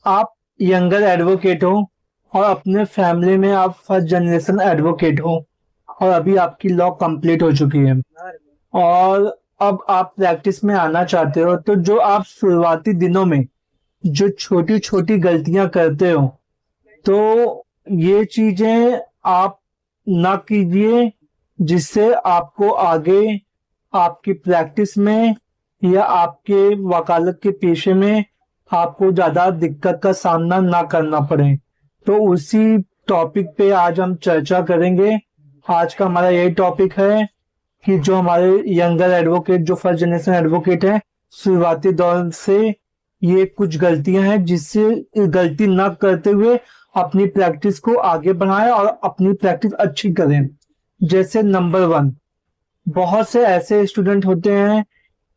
आप younger advocate हो और अपने फैमिली में आप फर्स्ट जनरेशन एडवोकेट हो और अभी आपकी लॉ कंप्लीट हो चुकी है और अब आप प्रैक्टिस में आना चाहते हो, तो जो आप शुरुआती दिनों में जो छोटी छोटी गलतियां करते हो, तो ये चीजें आप ना कीजिए, जिससे आपको आगे आपकी प्रैक्टिस में या आपके वकालत के पेशे में आपको ज्यादा दिक्कत का सामना ना करना पड़े। तो उसी टॉपिक पे आज हम चर्चा करेंगे। आज का हमारा यही टॉपिक है कि जो हमारे यंगर एडवोकेट, जो फर्स्ट जनरेशन एडवोकेट है, शुरुआती दौर से ये कुछ गलतियां हैं जिससे गलती ना करते हुए अपनी प्रैक्टिस को आगे बढ़ाएं और अपनी प्रैक्टिस अच्छी करें। जैसे नंबर वन, बहुत से ऐसे स्टूडेंट होते हैं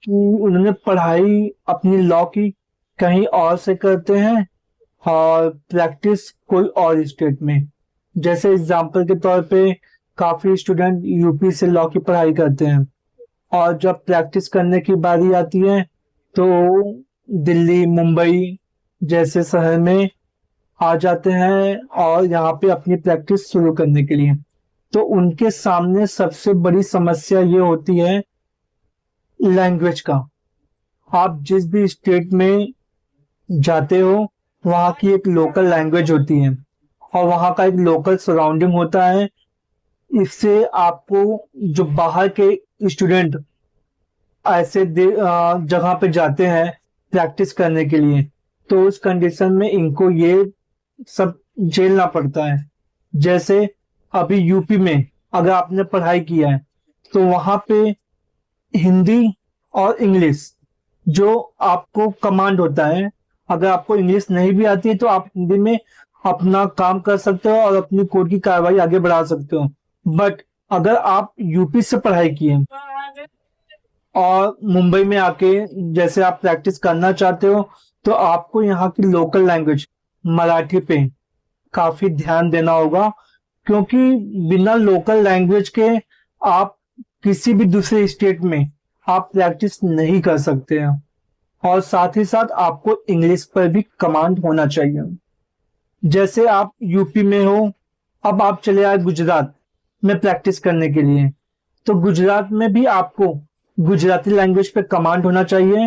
कि उन्होंने पढ़ाई अपनी लॉ की कहीं और से करते हैं और प्रैक्टिस कोई और स्टेट में। जैसे एग्जाम्पल के तौर पे काफी स्टूडेंट यूपी से लॉ की पढ़ाई करते हैं और जब प्रैक्टिस करने की बारी आती है तो दिल्ली, मुंबई जैसे शहर में आ जाते हैं और यहाँ पे अपनी प्रैक्टिस शुरू करने के लिए। तो उनके सामने सबसे बड़ी समस्या ये होती है लैंग्वेज का। आप जिस भी स्टेट में जाते हो, वहाँ की एक लोकल लैंग्वेज होती है और वहाँ का एक लोकल सराउंडिंग होता है। इससे आपको, जो बाहर के स्टूडेंट ऐसे जगह पे जाते हैं प्रैक्टिस करने के लिए, तो उस कंडीशन में इनको ये सब झेलना पड़ता है। जैसे अभी यूपी में अगर आपने पढ़ाई किया है तो वहां पे हिंदी और इंग्लिश जो आपको कमांड होता है, अगर आपको इंग्लिश नहीं भी आती है तो आप हिंदी में अपना काम कर सकते हो और अपनी कोर्ट की कार्रवाई आगे बढ़ा सकते हो। बट अगर आप यूपी से पढ़ाई किए और मुंबई में आके जैसे आप प्रैक्टिस करना चाहते हो, तो आपको यहाँ की लोकल लैंग्वेज मराठी पे काफी ध्यान देना होगा, क्योंकि बिना लोकल लैंग्वेज के आप किसी भी दूसरे स्टेट में आप प्रैक्टिस नहीं कर सकते हैं। और साथ ही साथ आपको इंग्लिश पर भी कमांड होना चाहिए। जैसे आप यूपी में हो, अब आप चले आए गुजरात में प्रैक्टिस करने के लिए, तो गुजरात में भी आपको गुजराती लैंग्वेज पे कमांड होना चाहिए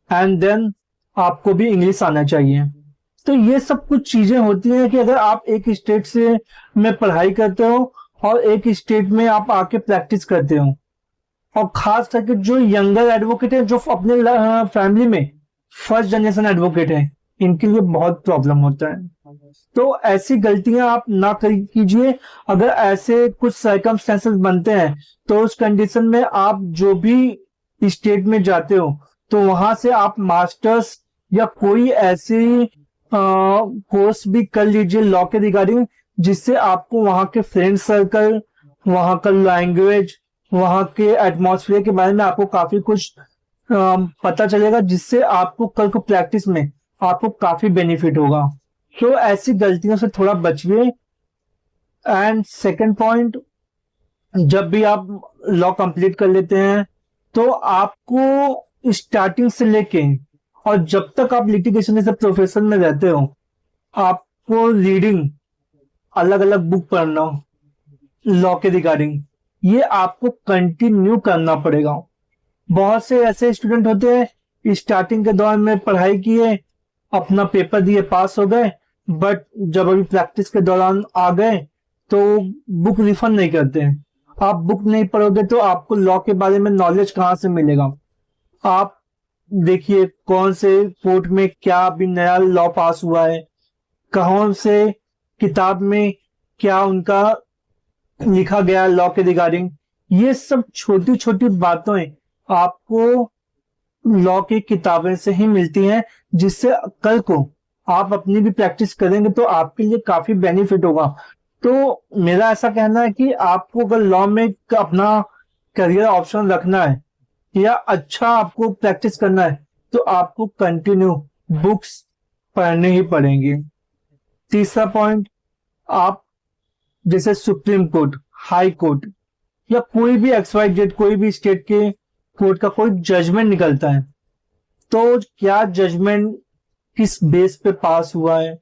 एंड देन आपको भी इंग्लिश आना चाहिए। तो ये सब कुछ चीजें होती हैं कि अगर आप एक स्टेट से में पढ़ाई करते हो और एक स्टेट में आप आके प्रैक्टिस करते हो, और खास करके जो यंगर एडवोकेट है, जो अपने फैमिली में फर्स्ट जनरेशन एडवोकेट है, इनके लिए बहुत प्रॉब्लम होता है। तो ऐसी गलतियां आप ना कीजिए। अगर ऐसे कुछ सर्कमस्टेंसेस बनते हैं तो उस कंडीशन में आप जो भी स्टेट में जाते हो, तो वहां से आप मास्टर्स या कोई ऐसी कोर्स भी कर लीजिए लॉ के रिगार्डिंग, जिससे आपको वहां के फ्रेंड सर्कल, वहां का लैंग्वेज, वहां के एटमॉस्फेयर के बारे में आपको काफी कुछ पता चलेगा, जिससे आपको कल को प्रैक्टिस में आपको काफी बेनिफिट होगा। तो ऐसी गलतियों से थोड़ा बचिए। एंड सेकंड पॉइंट, जब भी आप लॉ कंप्लीट कर लेते हैं तो आपको स्टार्टिंग से लेके और जब तक आप लिटिगेशन जैसे प्रोफेशन में रहते हो, आपको रीडिंग, अलग अलग बुक पढ़ना लॉ के रिगार्डिंग, ये आपको कंटिन्यू करना पड़ेगा। बहुत से ऐसे स्टूडेंट होते हैं स्टार्टिंग के दौर में पढ़ाई किए, अपना पेपर दिए, पास हो गए, बट जब अभी प्रैक्टिस के दौरान आ गए तो बुक रिफर नहीं करते हैं। आप बुक नहीं पढ़ोगे तो आपको लॉ के बारे में नॉलेज कहाँ से मिलेगा। आप देखिए कौन से कोर्ट में क्या अभी नया लॉ पास हुआ है, कौन से किताब में क्या उनका लिखा गया लॉ के रिगार्डिंग, ये सब छोटी छोटी बातें आपको लॉ की किताबें से ही मिलती हैं, जिससे कल को आप अपनी भी प्रैक्टिस करेंगे तो आपके लिए काफी बेनिफिट होगा। तो मेरा ऐसा कहना है कि आपको अगर लॉ में अपना करियर ऑप्शन रखना है या अच्छा आपको प्रैक्टिस करना है, तो आपको कंटिन्यू बुक्स पढ़ने ही पड़ेंगी। तीसरा पॉइंट, आप जैसे सुप्रीम कोर्ट, हाई कोर्ट या कोई भी XYZ, कोई भी स्टेट के कोर्ट का कोई जजमेंट निकलता है, तो क्या जजमेंट किस बेस पे पास हुआ है,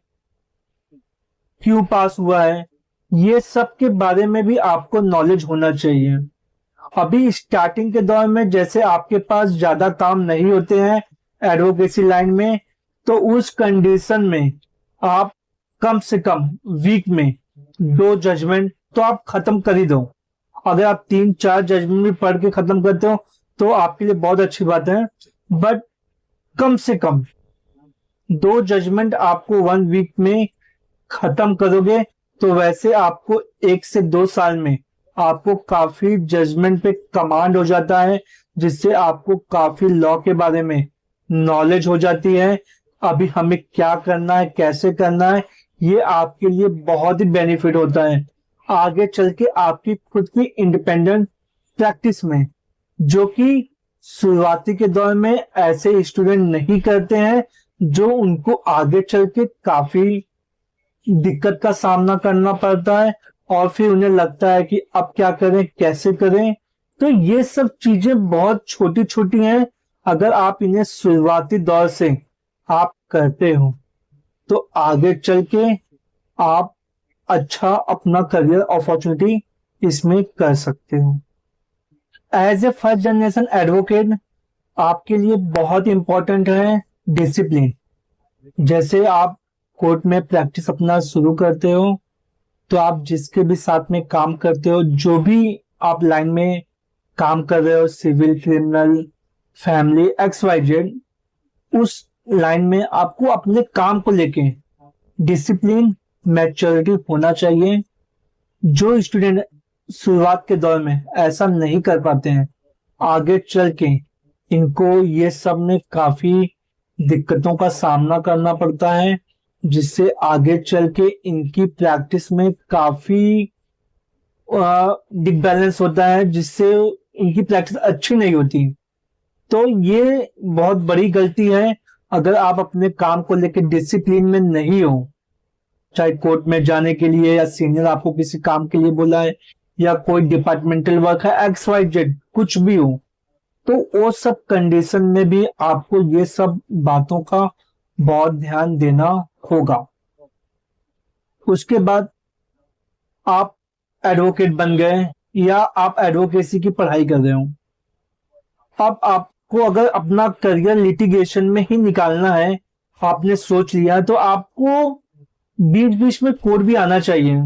क्यों पास हुआ है, ये सब के बारे में भी आपको नॉलेज होना चाहिए। अभी स्टार्टिंग के दौर में जैसे आपके पास ज्यादा काम नहीं होते हैं एडवोकेसी लाइन में, तो उस कंडीशन में आप कम से कम वीक में 2 जजमेंट तो आप खत्म कर ही दो। अगर आप 3-4 जजमेंट भी पढ़ के खत्म करते हो तो आपके लिए बहुत अच्छी बात है, बट कम से कम 2 जजमेंट आपको 1 वीक में खत्म करोगे तो वैसे आपको 1 से 2 साल में आपको काफी जजमेंट पे कमांड हो जाता है, जिससे आपको काफी लॉ के बारे में नॉलेज हो जाती है। अभी हमें क्या करना है, कैसे करना है, ये आपके लिए बहुत ही बेनिफिट होता है आगे चल के आपकी खुद की इंडिपेंडेंट प्रैक्टिस में, जो कि शुरुआती के दौर में ऐसे स्टूडेंट नहीं करते हैं, जो उनको आगे चल के काफी दिक्कत का सामना करना पड़ता है और फिर उन्हें लगता है कि अब क्या करें, कैसे करें। तो ये सब चीजें बहुत छोटी छोटी हैं, अगर आप इन्हें शुरुआती दौर से आप करते हो तो आगे चल के आप अच्छा अपना करियर अपॉर्चुनिटी इसमें कर सकते हो। As a first generation advocate आपके लिए बहुत इंपॉर्टेंट है डिसिप्लिन। जैसे आप कोर्ट में प्रैक्टिस अपना शुरू करते हो तो आप जिसके भी साथ में काम करते हो, जो भी आप लाइन में काम कर रहे हो, सिविल, क्रिमिनल, फैमिली, XYZ, उस लाइन में आपको अपने काम को लेके डिसिप्लिन, मैच्योरिटी होना चाहिए। जो स्टूडेंट शुरुआत के दौर में ऐसा नहीं कर पाते हैं, आगे चल के इनको ये सब में काफी दिक्कतों का सामना करना पड़ता है, जिससे आगे चल के इनकी प्रैक्टिस में काफी डिसबैलेंस होता है, जिससे इनकी प्रैक्टिस अच्छी नहीं होती। तो ये बहुत बड़ी गलती है अगर आप अपने काम को लेकर डिसिप्लिन में नहीं हो, चाहे कोर्ट में जाने के लिए या सीनियर आपको किसी काम के लिए बोला है या कोई डिपार्टमेंटल वर्क है, XYZ कुछ भी हो, तो वो सब कंडीशन में भी आपको ये सब बातों का बहुत ध्यान देना होगा। उसके बाद आप एडवोकेट बन गए या आप एडवोकेसी की पढ़ाई कर रहे हो, अब आपको अगर अपना करियर लिटिगेशन में ही निकालना है, आपने सोच लिया, तो आपको बीच बीच में कोर्ट भी आना चाहिए।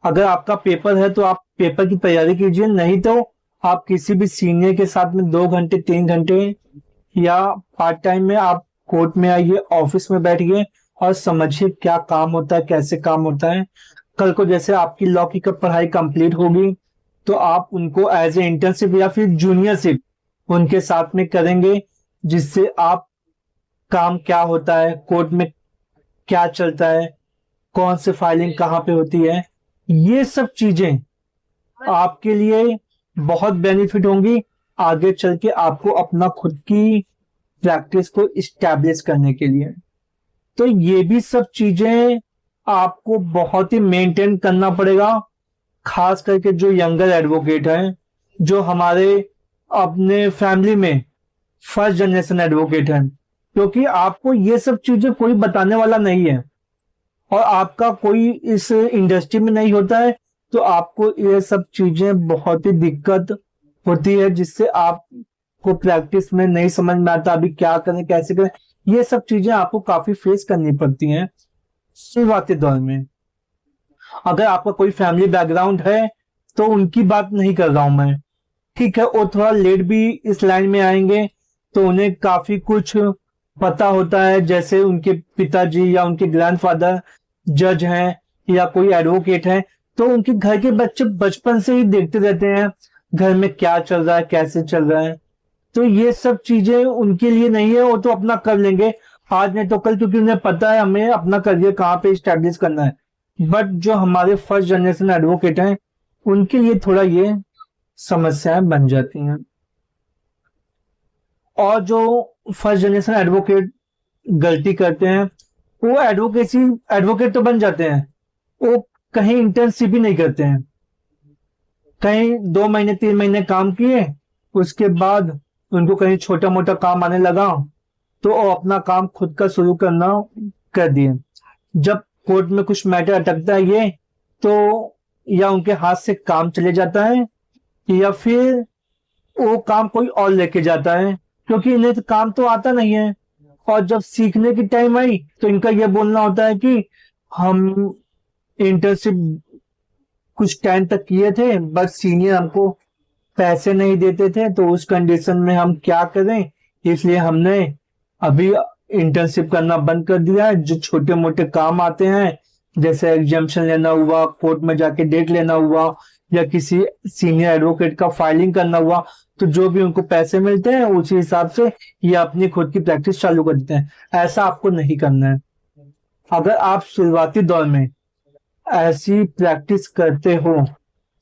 अगर आपका पेपर है तो आप पेपर की तैयारी कीजिए, नहीं तो आप किसी भी सीनियर के साथ में 2 घंटे 3 घंटे या पार्ट टाइम में आप कोर्ट में आइए, ऑफिस में बैठिए और समझिए क्या काम होता है, कैसे काम होता है। कल को जैसे आपकी लॉ की पढ़ाई कंप्लीट होगी तो आप उनको एज ए इंटर्नशिप या फिर जूनियरशिप उनके साथ में करेंगे, जिससे आप काम क्या होता है, कोर्ट में क्या चलता है, कौन से फाइलिंग कहाँ पे होती है, ये सब चीजें आपके लिए बहुत बेनिफिट होंगी आगे चल के आपको अपना खुद की प्रैक्टिस को इस्टेब्लिश करने के लिए। तो ये भी सब चीजें आपको बहुत ही मेंटेन करना पड़ेगा, खास करके जो यंगर एडवोकेट हैं, जो हमारे अपने फैमिली में फर्स्ट जनरेशन एडवोकेट हैं, क्योंकि आपको ये सब चीजें कोई बताने वाला नहीं है और आपका कोई इस इंडस्ट्री में नहीं होता है, तो आपको ये सब चीजें बहुत ही दिक्कत होती है, जिससे आपको प्रैक्टिस में नहीं समझ में आता अभी क्या करें, कैसे करें। ये सब चीजें आपको काफी फेस करनी पड़ती हैं शुरुआती दौर में। अगर आपका कोई फैमिली बैकग्राउंड है तो उनकी बात नहीं कर रहा हूं मैं, ठीक है, वो थोड़ा लेट भी इस लाइन में आएंगे तो उन्हें काफी कुछ पता होता है, जैसे उनके पिताजी या उनके ग्रैंडफादर जज हैं या कोई एडवोकेट है, तो उनके घर के बच्चे बचपन से ही देखते रहते हैं घर में क्या चल रहा है, कैसे चल रहा है। तो ये सब चीजें उनके लिए नहीं है, वो तो अपना कर लेंगे आज नहीं तो कल, क्योंकि उन्हें पता है हमें अपना करियर कहाँ पे स्टैब्लिश करना है। बट जो हमारे फर्स्ट जनरेशन एडवोकेट हैं, उनके लिए थोड़ा ये समस्याएं बन जाती हैं। और जो फर्स्ट जनरेशन एडवोकेट गलती करते हैं, वो एडवोकेट तो बन जाते हैं, वो कहीं इंटर्नशिप भी नहीं करते हैं, कहीं 2 महीने 3 महीने काम किए, उसके बाद उनको कहीं छोटा मोटा काम आने लगा तो वो अपना काम खुद का शुरू करना कर दिए। जब कोर्ट में कुछ मैटर अटकता है ये, तो या उनके हाथ से काम चले जाता है, या फिर वो काम कोई और लेके जाता है, क्योंकि इन्हें तो काम तो आता नहीं है। और जब सीखने की टाइम आई तो इनका ये बोलना होता है कि हम इंटर्नशिप कुछ टाइम तक किए थे, बट सीनियर हमको पैसे नहीं देते थे, तो उस कंडीशन में हम क्या करें, इसलिए हमने अभी इंटर्नशिप करना बंद कर दिया है। जो छोटे मोटे काम आते हैं, जैसे एग्जामिशन लेना हुआ, कोर्ट में जाके डेट लेना हुआ, या किसी सीनियर एडवोकेट का फाइलिंग करना हुआ, तो जो भी उनको पैसे मिलते हैं उसी हिसाब से ये अपनी खुद की प्रैक्टिस चालू कर देते हैं। ऐसा आपको नहीं करना है। अगर आप शुरुआती दौर में ऐसी प्रैक्टिस करते हो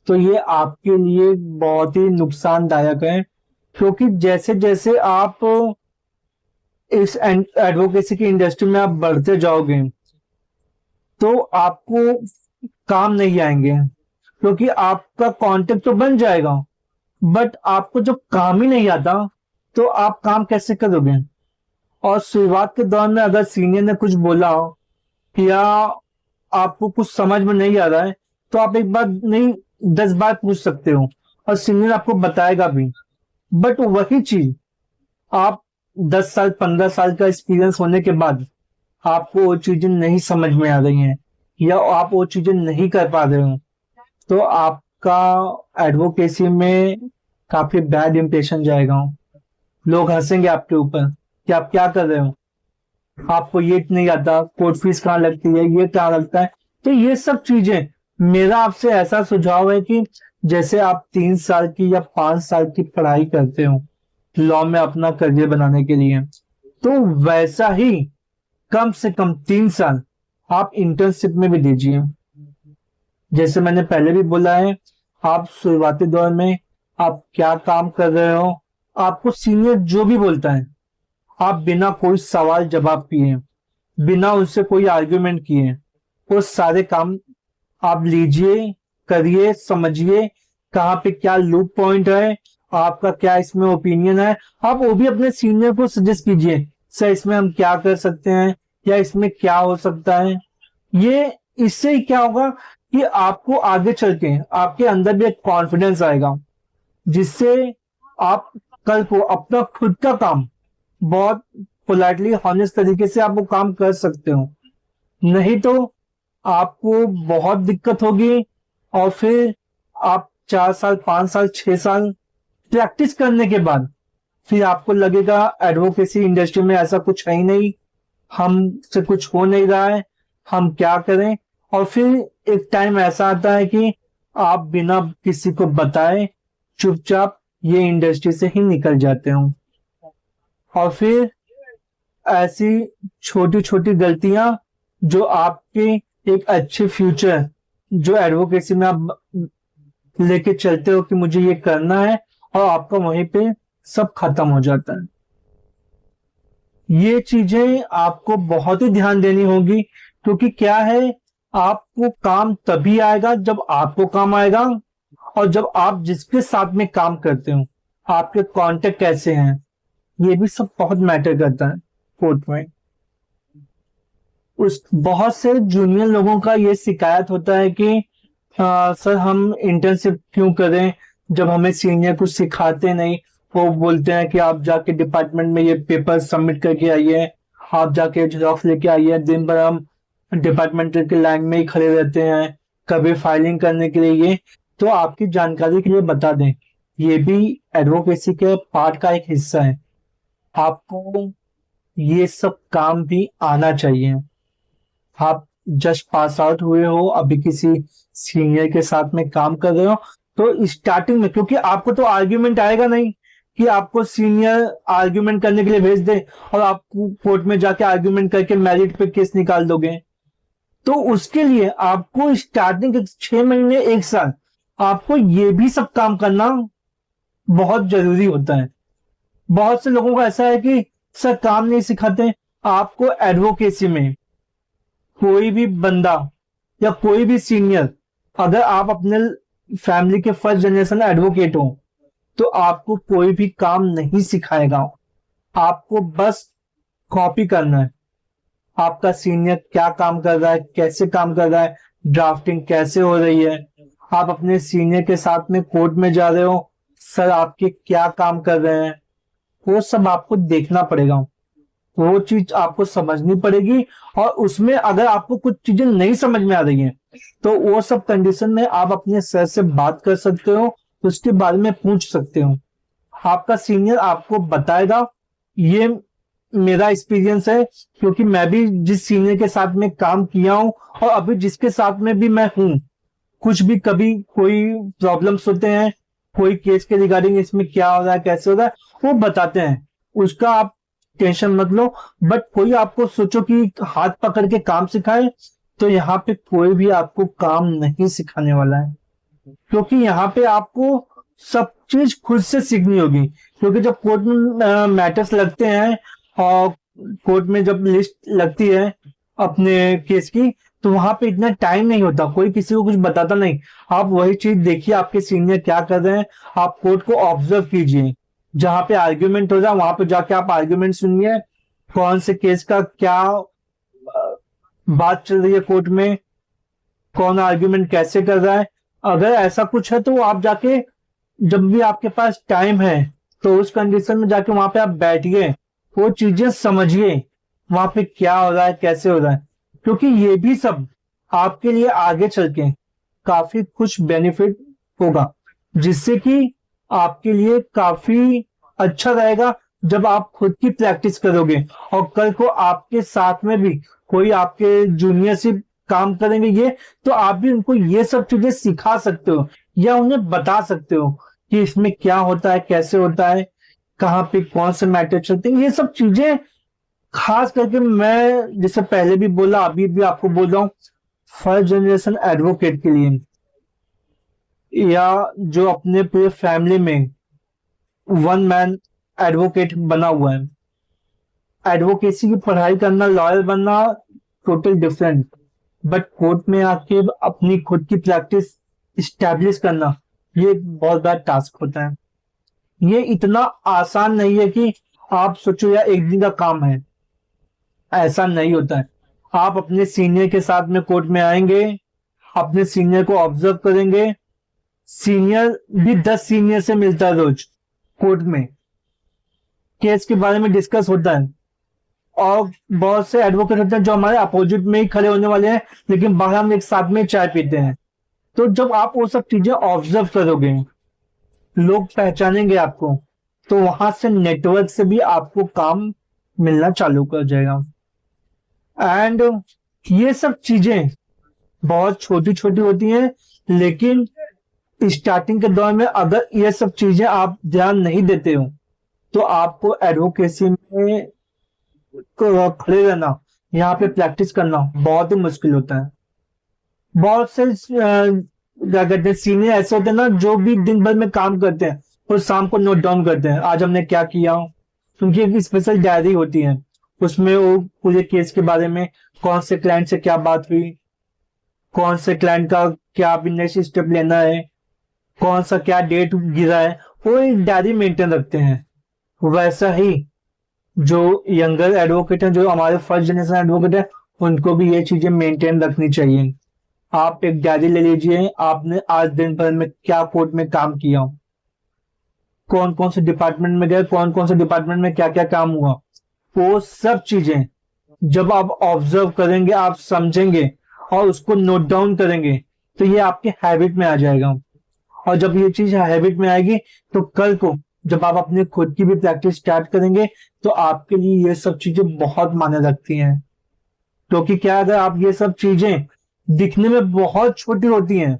तो ये आपके लिए बहुत ही नुकसानदायक है, क्योंकि जैसे जैसे आप इस एडवोकेसी की इंडस्ट्री में आप बढ़ते जाओगे तो आपको काम नहीं आएंगे, क्योंकि आपका कांटेक्ट तो बन जाएगा, बट आपको जब काम ही नहीं आता तो आप काम कैसे करोगे। और शुरुआत के दौरान में अगर सीनियर ने कुछ बोला या आपको कुछ समझ में नहीं आ रहा है, तो आप एक बार नहीं 10 बार पूछ सकते हो और सीनियर आपको बताएगा भी। बट वही चीज आप 10 साल 15 साल का एक्सपीरियंस होने के बाद आपको वो चीजें नहीं समझ में आ रही हैं, या आप वो चीजें नहीं कर पा रहे हो, तो आपका एडवोकेसी में काफी बैड इंप्रेशन जाएगा। लोग हंसेंगे आपके ऊपर कि आप क्या कर रहे हो, आपको ये नहीं आता, कोर्ट फीस कहाँ लगती है, ये क्या लगता है। तो ये सब चीजें, मेरा आपसे ऐसा सुझाव है कि जैसे आप 3 साल की या 5 साल की पढ़ाई करते हो लॉ में अपना करियर बनाने के लिए, तो वैसा ही कम से कम 3 साल आप इंटर्नशिप में भी दीजिए। जैसे मैंने पहले भी बोला है, आप शुरुआती दौर में आप क्या काम कर रहे हो, आपको सीनियर जो भी बोलता है आप बिना कोई सवाल जवाब किए, बिना उससे कोई आर्ग्यूमेंट किए वो सारे काम आप लीजिए, करिए, समझिए कहाँ पे क्या लूप पॉइंट है, आपका क्या इसमें ओपिनियन है। आप वो भी अपने सीनियर को सजेस्ट कीजिए, सर इसमें हम क्या कर सकते हैं या इसमें क्या हो सकता है। ये इससे क्या होगा कि आपको आगे चल के आपके अंदर भी एक कॉन्फिडेंस आएगा, जिससे आप कल को अपना खुद का काम बहुत पोलाइटली हॉनेस्ट तरीके से आप वो काम कर सकते हो। नहीं तो आपको बहुत दिक्कत होगी, और फिर आप 4 साल 5 साल 6 साल प्रैक्टिस करने के बाद फिर आपको लगेगा एडवोकेसी इंडस्ट्री में ऐसा कुछ है ही नहीं, हमसे कुछ हो नहीं रहा है, हम क्या करें। और फिर एक टाइम ऐसा आता है कि आप बिना किसी को बताए चुपचाप ये इंडस्ट्री से ही निकल जाते हो। और फिर ऐसी छोटी छोटी गलतियां जो आपके एक अच्छे फ्यूचर, जो एडवोकेसी में आप लेके चलते हो कि मुझे ये करना है, और आपका वहीं पे सब खत्म हो जाता है। ये चीजें आपको बहुत ही ध्यान देनी होगी, क्योंकि क्या है, आपको काम तभी आएगा जब आपको काम आएगा, और जब आप जिसके साथ में काम करते हो आपके कांटेक्ट कैसे हैं, ये भी सब बहुत मैटर करता है कोर्ट में। उस बहुत से जूनियर लोगों का ये शिकायत होता है कि सर हम इंटर्नशिप क्यों करें जब हमें सीनियर कुछ सिखाते नहीं। वो बोलते हैं कि आप जाके डिपार्टमेंट में ये पेपर सबमिट करके आइए, आप जाके जेरॉक्स लेके आइए, दिन भर हम डिपार्टमेंट के लाइन में ही खड़े रहते हैं कभी फाइलिंग करने के लिए। ये तो आपकी जानकारी के लिए बता दें, ये भी एडवोकेसी के पार्ट का एक हिस्सा है। आपको ये सब काम भी आना चाहिए। आप जस्ट पास आउट हुए हो, अभी किसी सीनियर के साथ में काम कर रहे हो, तो स्टार्टिंग में, क्योंकि आपको तो आर्ग्यूमेंट आएगा नहीं कि आपको सीनियर आर्ग्यूमेंट करने के लिए भेज दे और आप कोर्ट में जाके आर्ग्यूमेंट करके मेरिट पे केस निकाल दोगे। तो उसके लिए आपको स्टार्टिंग के 6 महीने 1 साल आपको ये भी सब काम करना बहुत जरूरी होता है। बहुत से लोगों का ऐसा है कि सर काम नहीं सिखाते। आपको एडवोकेसी में कोई भी बंदा या कोई भी सीनियर, अगर आप अपने फैमिली के फर्स्ट जनरेशन एडवोकेट हो, तो आपको कोई भी काम नहीं सिखाएगा। आपको बस कॉपी करना है। आपका सीनियर क्या काम कर रहा है, कैसे काम कर रहा है, ड्राफ्टिंग कैसे हो रही है। आप अपने सीनियर के साथ में कोर्ट में जा रहे हो, सर आपके क्या काम कर रहे हैं, वो सब आपको देखना पड़ेगा। वो चीज आपको समझनी पड़ेगी। और उसमें अगर आपको कुछ चीजें नहीं समझ में आ रही हैं, तो वो सब कंडीशन में आप अपने सर से बात कर सकते हो, उसके बारे में पूछ सकते हो। आपका सीनियर आपको बताएगा। ये मेरा एक्सपीरियंस है, क्योंकि मैं भी जिस सीनियर के साथ में काम किया हूँ और अभी जिसके साथ में भी मैं हूँ, कुछ भी कभी कोई प्रॉब्लम्स होते हैं, कोई केस के रिगार्डिंग इसमें क्या हो रहा है, कैसे हो रहा है, वो बताते हैं। उसका आप टेंशन मत लो। बट कोई आपको सोचो कि हाथ पकड़ के काम सिखाए, तो यहाँ पे कोई भी आपको काम नहीं सिखाने वाला है, क्योंकि यहाँ पे आपको सब चीज खुद से सीखनी होगी। क्योंकि जब कोर्ट में मैटर्स लगते हैं और कोर्ट में जब लिस्ट लगती है अपने केस की, तो वहां पे इतना टाइम नहीं होता, कोई किसी को कुछ बताता नहीं। आप वही चीज देखिए आपके सीनियर क्या कर रहे हैं, आप कोर्ट को ऑब्जर्व कीजिए। जहां पे आर्ग्यूमेंट हो जाए वहां पे जाके आप आर्ग्यूमेंट सुनिए, कौन से केस का क्या बात चल रही है कोर्ट में, कौन आर्ग्यूमेंट कैसे कर रहा है। अगर ऐसा कुछ है तो आप जाके, जब भी आपके पास टाइम है, तो उस कंडीशन में जाके वहां पे आप बैठिए, वो चीजें समझिए, वहां पे क्या हो रहा है, कैसे हो रहा है। क्योंकि ये भी सब आपके लिए आगे चल के काफी कुछ बेनिफिट होगा, जिससे कि आपके लिए काफी अच्छा रहेगा जब आप खुद की प्रैक्टिस करोगे। और कल को आपके साथ में भी कोई आपके जूनियर से काम करेंगे ये, तो आप भी उनको ये सब चीजें सिखा सकते हो या उन्हें बता सकते हो कि इसमें क्या होता है, कैसे होता है, कहाँ पे कौन से मैटर चलते हैं। ये सब चीजें खास करके मैं जैसे पहले भी बोला, अभी भी आपको बोल रहा हूँ, फर्स्ट जनरेशन एडवोकेट के लिए, या जो अपने पूरे फैमिली में वन मैन एडवोकेट बना हुआ है। एडवोकेसी की पढ़ाई करना, लॉयर बनना, टोटल डिफरेंट। बट कोर्ट में आके अपनी खुद की प्रैक्टिस इस्टेब्लिश करना, ये एक बहुत बड़ा टास्क होता है। ये इतना आसान नहीं है कि आप सोचो या एक दिन का काम है, ऐसा नहीं होता है। आप अपने सीनियर के साथ में कोर्ट में आएंगे, अपने सीनियर को ऑब्जर्व करेंगे। सीनियर भी 10 सीनियर से मिलता है रोज कोर्ट में, केस के बारे में डिस्कस होता है। और बहुत से एडवोकेट होते हैं जो हमारे अपोजिट में ही खड़े होने वाले हैं, लेकिन बाहर हम एक साथ में चाय पीते हैं। तो जब आप वो सब चीजें ऑब्जर्व करोगे, लोग पहचानेंगे आपको, तो वहां से नेटवर्क से भी आपको काम मिलना चालू कर जाएगा। एंड ये सब चीजें बहुत छोटी छोटी होती हैं, लेकिन स्टार्टिंग के दौर में अगर ये सब चीजें आप ध्यान नहीं देते हो, तो आपको एडवोकेसी में खड़े रहना, यहाँ पे प्रैक्टिस करना बहुत ही मुश्किल होता है। बहुत से क्या कहते हैं सीनियर ऐसे होते हैं ना, जो भी दिन भर में काम करते हैं और शाम को नोट डाउन करते हैं आज हमने क्या किया। उनकी एक स्पेशल डायरी होती है, उसमें वो पूरे केस के बारे में, कौन से क्लाइंट से क्या बात हुई, कौन से क्लाइंट का क्या भी नेक्स्ट स्टेप लेना है, कौन सा क्या डेट गिरा है, वो एक डायरी मेंटेन रखते हैं। वैसा ही जो यंगर एडवोकेट हैं, जो हमारे फर्स्ट जनरेशन एडवोकेट है, उनको भी ये चीजें मेंटेन रखनी चाहिए। आप एक डायरी ले लीजिए, आपने आज दिन भर में क्या कोर्ट में काम किया, कौन कौन से डिपार्टमेंट में गए, कौन कौन से डिपार्टमेंट में क्या क्या काम हुआ। वो सब चीजें जब आप ऑब्जर्व करेंगे, आप समझेंगे और उसको नोट डाउन करेंगे, तो ये आपके हैबिट में आ जाएगा। और जब ये चीज हैबिट में आएगी, तो कल को जब आप अपने खुद की भी प्रैक्टिस स्टार्ट करेंगे, तो आपके लिए ये सब चीजें बहुत मायने रखती हैं। क्योंकि क्या, अगर आप ये सब चीजें दिखने में बहुत छोटी होती हैं,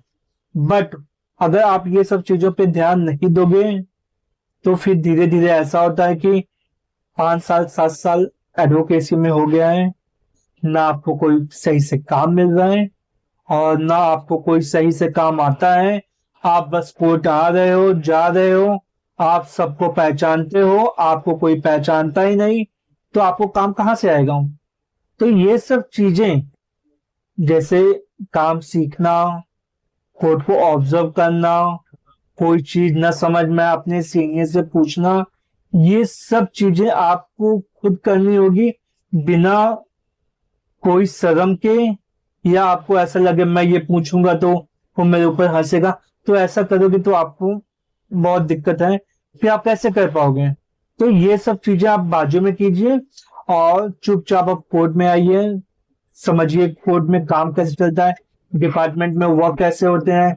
बट अगर आप ये सब चीजों पे ध्यान नहीं दोगे, तो फिर धीरे धीरे ऐसा होता है कि 5 साल 7 साल एडवोकेसी में हो गया है, ना आपको कोई सही से काम मिल रहा है और ना आपको कोई सही से काम आता है। आप बस कोर्ट आ रहे हो, जा रहे हो, आप सबको पहचानते हो, आपको कोई पहचानता ही नहीं, तो आपको काम कहाँ से आएगा। तो ये सब चीजें, जैसे काम सीखना, कोर्ट को ऑब्जर्व करना, कोई चीज न समझ में अपने सीनियर से पूछना, ये सब चीजें आपको खुद करनी होगी, बिना कोई शर्म के, या आपको ऐसा लगे मैं ये पूछूंगा तो वो मेरे ऊपर हंसेगा, तो ऐसा करोगे तो आपको बहुत दिक्कत है, फिर आप कैसे कर पाओगे। तो ये सब चीजें आप बाजू में कीजिए और चुपचाप आप कोर्ट में आइए, समझिए कोर्ट में काम कैसे चलता है, डिपार्टमेंट में वर्क कैसे होते हैं,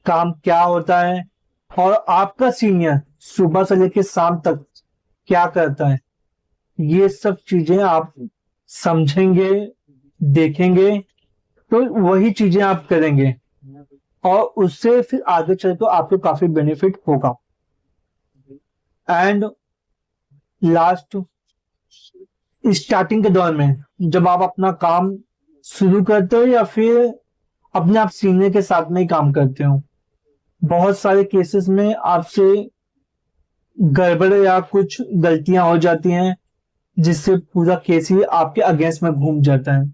काम क्या होता है, और आपका सीनियर सुबह से लेकर शाम तक क्या करता है, ये सब चीजें आप समझेंगे, देखेंगे, तो वही चीजें आप करेंगे और उससे फिर आगे चल कर आपको काफी बेनिफिट होगा। एंड लास्ट, स्टार्टिंग के दौर में जब आप अपना काम शुरू करते हो या फिर अपने आप सीनियर के साथ में ही काम करते हो, बहुत सारे केसेस में आपसे गड़बड़ या कुछ गलतियां हो जाती हैं, जिससे पूरा केस ही आपके अगेंस्ट में घूम जाता है।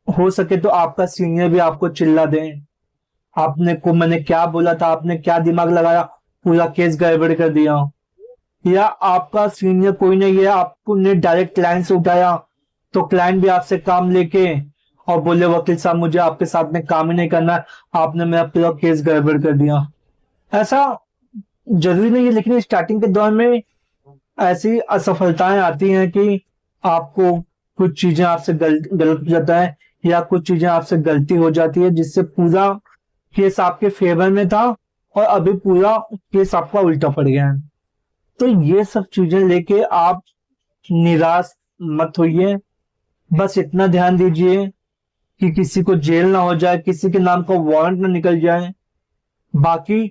हो सके तो आपका सीनियर भी आपको चिल्ला दे, आपने को मैंने क्या बोला था, आपने क्या दिमाग लगाया, पूरा केस गड़बड़ कर दिया। या आपका सीनियर कोई नहीं है, आपको ने डायरेक्ट क्लाइंट से उठाया, तो क्लाइंट भी आपसे काम लेके और बोले वकील साहब मुझे आपके साथ में काम ही नहीं करना, आपने मेरा पूरा केस गड़बड़ कर दिया। ऐसा जरूरी नहीं है, लेकिन स्टार्टिंग के दौर में ऐसी असफलताएं आती हैं कि आपको कुछ चीजें आपसे गलत हो जाता है, या कुछ चीजें आपसे गलती हो जाती है, जिससे पूरा केस आपके फेवर में था और अभी पूरा केस आपका उल्टा पड़ गया है। तो ये सब चीजें लेके आप निराश मत होइए, बस इतना ध्यान दीजिए कि किसी को जेल ना हो जाए, किसी के नाम का वारंट ना निकल जाए। बाकी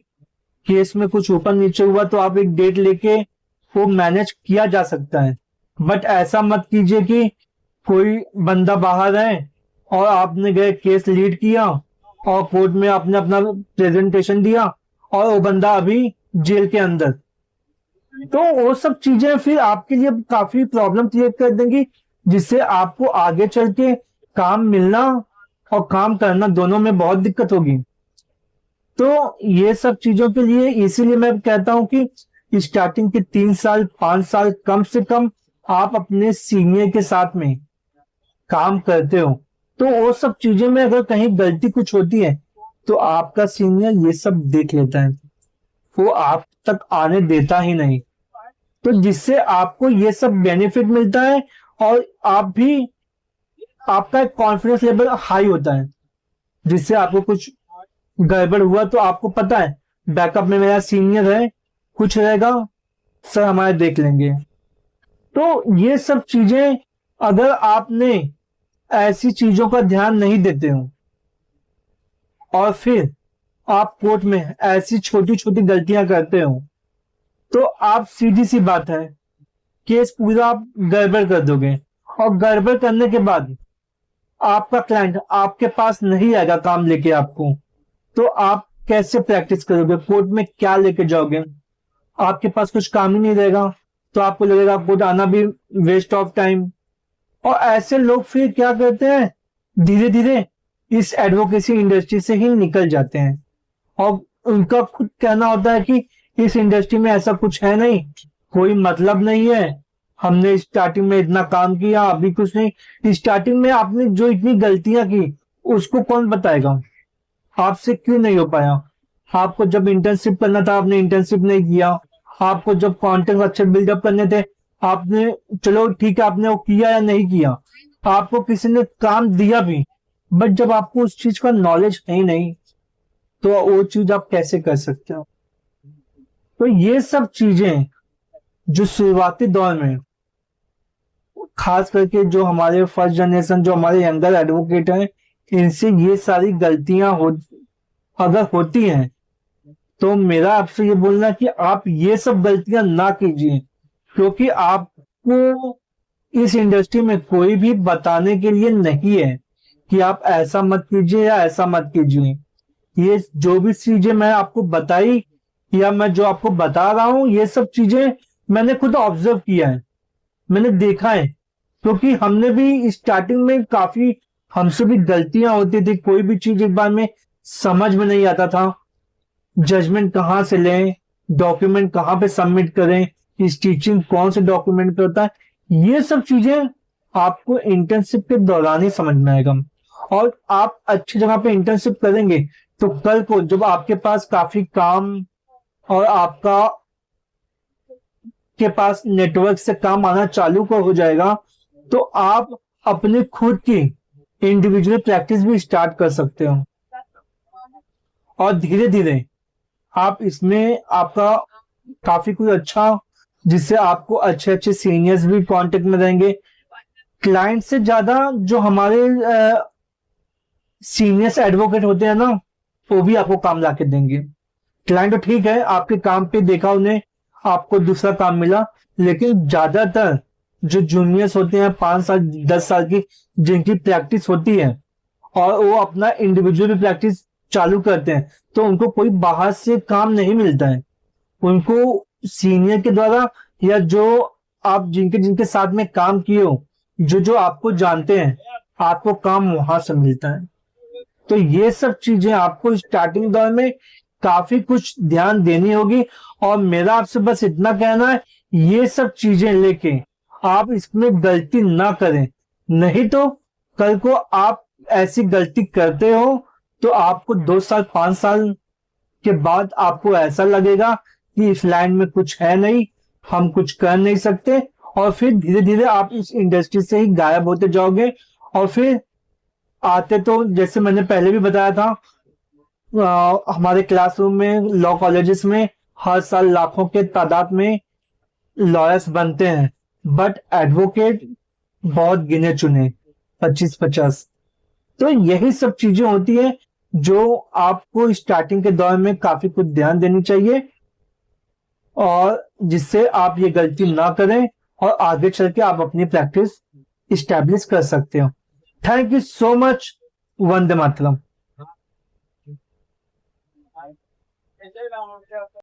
केस में कुछ ऊपर नीचे हुआ तो आप एक डेट लेके वो मैनेज किया जा सकता है, बट ऐसा मत कीजिए कि कोई बंदा बाहर है और आपने गए केस लीड किया और कोर्ट में आपने अपना प्रेजेंटेशन दिया और वो बंदा अभी जेल के अंदर, तो वो सब चीजें फिर आपके लिए काफी प्रॉब्लम क्रिएट कर देंगी, जिससे आपको आगे चल के काम मिलना और काम करना दोनों में बहुत दिक्कत होगी। तो ये सब चीजों के लिए इसीलिए मैं कहता हूं कि स्टार्टिंग के 3 साल 5 साल कम से कम आप अपने सीनियर के साथ में काम करते हो, तो वो सब चीजें में अगर कहीं गलती कुछ होती है तो आपका सीनियर ये सब देख लेता है, वो आप तक आने देता ही नहीं, तो जिससे आपको ये सब बेनिफिट मिलता है और आप भी, आपका एक कॉन्फिडेंस लेवल हाई होता है, जिससे आपको कुछ गड़बड़ हुआ तो आपको पता है बैकअप में मेरा सीनियर है, कुछ रहेगा सर हमारे देख लेंगे। तो ये सब चीजें अगर आपने ऐसी चीजों का ध्यान नहीं देते हो और फिर आप कोर्ट में ऐसी छोटी छोटी गलतियां करते हो, तो आप सीधी सी बात है केस पूरा आप गड़बड़ कर दोगे, और गड़बड़ करने के बाद आपका क्लाइंट आपके पास नहीं आएगा काम लेके आपको, तो आप कैसे प्रैक्टिस करोगे, कोर्ट में क्या लेके जाओगे, आपके पास कुछ काम ही नहीं रहेगा, तो आपको लगेगा कोर्ट आना भी वेस्ट ऑफ टाइम। और ऐसे लोग फिर क्या करते हैं, धीरे धीरे इस एडवोकेसी इंडस्ट्री से ही निकल जाते हैं, और उनका खुद कहना होता है कि इस इंडस्ट्री में ऐसा कुछ है नहीं, कोई मतलब नहीं है, हमने स्टार्टिंग में इतना काम किया अभी कुछ नहीं। स्टार्टिंग में आपने जो इतनी गलतियां की उसको कौन बताएगा, आपसे क्यों नहीं हो पाया, आपको जब इंटर्नशिप करना था आपने इंटर्नशिप नहीं किया, आपको जब कॉन्टेक्ट अच्छे बिल्डअप करने थे आपने, चलो ठीक है आपने वो किया या नहीं किया, आपको किसी ने काम दिया भी, बट जब आपको उस चीज का नॉलेज है ही नहीं तो वो चीज आप कैसे कर सकते हो। तो ये सब चीजें जो शुरुआती दौर में, खास करके जो हमारे फर्स्ट जनरेशन, जो हमारे यंगर एडवोकेट हैं, इनसे ये सारी गलतियां अगर होती हैं, तो मेरा आपसे ये बोलना कि आप ये सब गलतियां ना कीजिए, क्योंकि आपको इस इंडस्ट्री में कोई भी बताने के लिए नहीं है कि आप ऐसा मत कीजिए या ऐसा मत कीजिए। ये जो भी चीजें मैं आपको बताई या मैं जो आपको बता रहा हूं, ये सब चीजें मैंने खुद ऑब्जर्व किया है, मैंने देखा है, क्योंकि हमने भी स्टार्टिंग में काफी, हमसे भी गलतियां होती थी, कोई भी चीज एक बार में समझ में नहीं आता था, जजमेंट कहाँ से लें, डॉक्यूमेंट कहाँ पे सबमिट करें, स्टिचिंग कौन से डॉक्यूमेंट पे होता है, ये सब चीजें आपको इंटर्नशिप के दौरान ही समझ में आएगा। और आप अच्छी जगह पे इंटर्नशिप करेंगे तो कल को जब आपके पास काफी काम और आपका के पास नेटवर्क से काम आना चालू को हो जाएगा, तो आप अपने खुद की इंडिविजुअल प्रैक्टिस भी स्टार्ट कर सकते हो। और धीरे धीरे आप इसमें आपका काफी कुछ अच्छा, जिससे आपको अच्छे अच्छे सीनियर्स भी कांटेक्ट में रहेंगे। क्लाइंट से ज्यादा जो हमारे सीनियर्स एडवोकेट होते हैं ना, वो भी आपको काम ला के देंगे। क्लाइंट तो ठीक है, आपके काम पे देखा उन्हें, आपको दूसरा काम मिला, लेकिन ज्यादातर जो जूनियर्स होते हैं 5 साल 10 साल की, जिनकी प्रैक्टिस होती है और वो अपना इंडिविजुअल प्रैक्टिस चालू करते हैं, तो उनको कोई बाहर से काम नहीं मिलता है। उनको सीनियर के द्वारा, या जो आप जिनके जिनके साथ में काम किए हो, जो जो आपको जानते हैं, आपको काम वहां से मिलता है। तो ये सब चीजें आपको स्टार्टिंग दौर में काफी कुछ ध्यान देनी होगी। और मेरा आपसे बस इतना कहना है, ये सब चीजें लेके आप इसमें गलती ना करें, नहीं तो कल को आप ऐसी गलती करते हो तो आपको 2 साल 5 साल के बाद आपको ऐसा लगेगा कि इस लाइन में कुछ है नहीं, हम कुछ कर नहीं सकते, और फिर धीरे धीरे आप इस इंडस्ट्री से ही गायब होते जाओगे। और फिर आते तो जैसे मैंने पहले भी बताया था, हमारे क्लासरूम में लॉ कॉलेजेस में हर साल लाखों के तादाद में लॉयर्स बनते हैं, बट एडवोकेट बहुत गिने चुने, 25-50। तो यही सब चीजें होती है जो आपको स्टार्टिंग के दौर में काफी कुछ ध्यान देनी चाहिए, और जिससे आप ये गलती ना करें और आगे चल के आप अपनी प्रैक्टिस इस्टेब्लिश कर सकते हो। Thank you so much. Vande Mataram.